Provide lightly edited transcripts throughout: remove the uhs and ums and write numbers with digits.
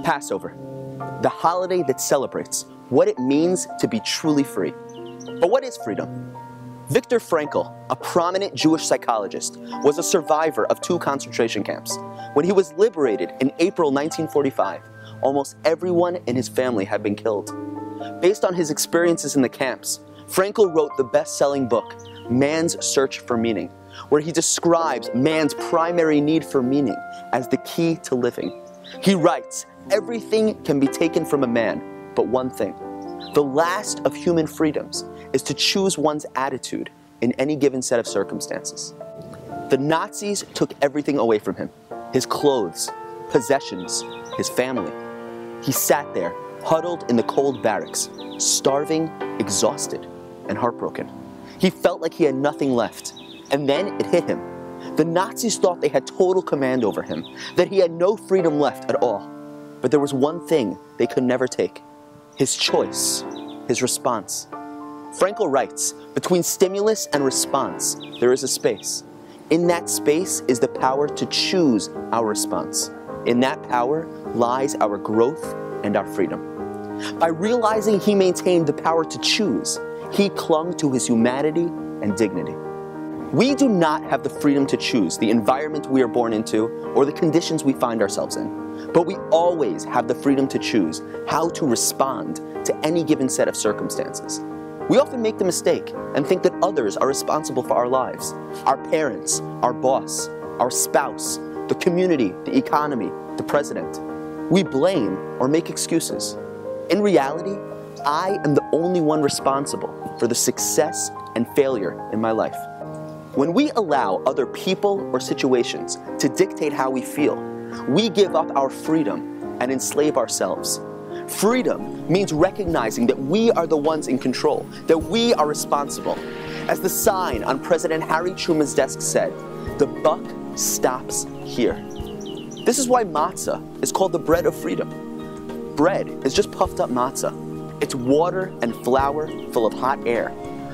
Passover, the holiday that celebrates what it means to be truly free. But what is freedom? Viktor Frankl, a prominent Jewish psychologist, was a survivor of 2 concentration camps. When he was liberated in April 1945, almost everyone in his family had been killed. Based on his experiences in the camps, Frankl wrote the best-selling book, Man's Search for Meaning, where he describes man's primary need for meaning as the key to living. He writes, "Everything can be taken from a man, but one thing. The last of human freedoms is to choose one's attitude in any given set of circumstances." The Nazis took everything away from him, his clothes, possessions, his family. He sat there, huddled in the cold barracks, starving, exhausted, and heartbroken. He felt like he had nothing left, and then it hit him. The Nazis thought they had total command over him, that he had no freedom left at all. But there was one thing they could never take: his choice, his response. Frankl writes, between stimulus and response, there is a space. In that space is the power to choose our response. In that power lies our growth and our freedom. By realizing he maintained the power to choose, he clung to his humanity and dignity. We do not have the freedom to choose the environment we are born into or the conditions we find ourselves in, but we always have the freedom to choose how to respond to any given set of circumstances. We often make the mistake and think that others are responsible for our lives: our parents, our boss, our spouse, the community, the economy, the president. We blame or make excuses. In reality, I am the only one responsible for the success and failure in my life. When we allow other people or situations to dictate how we feel, we give up our freedom and enslave ourselves. Freedom means recognizing that we are the ones in control, that we are responsible. As the sign on President Harry Truman's desk said, "The buck stops here." This is why matzah is called the bread of freedom. Bread is just puffed up matzah. It's water and flour full of hot air.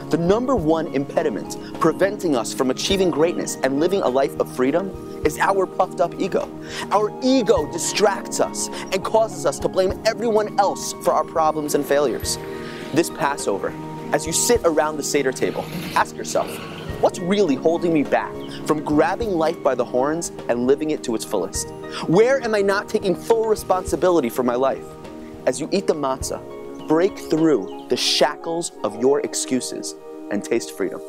The number one impediment preventing us from achieving greatness and living a life of freedom is our puffed up ego. Our ego distracts us and causes us to blame everyone else for our problems and failures. This Passover, as you sit around the Seder table, ask yourself, what's really holding me back from grabbing life by the horns and living it to its fullest? Where am I not taking full responsibility for my life? As you eat the matzah, break through the shackles of your excuses and taste freedom.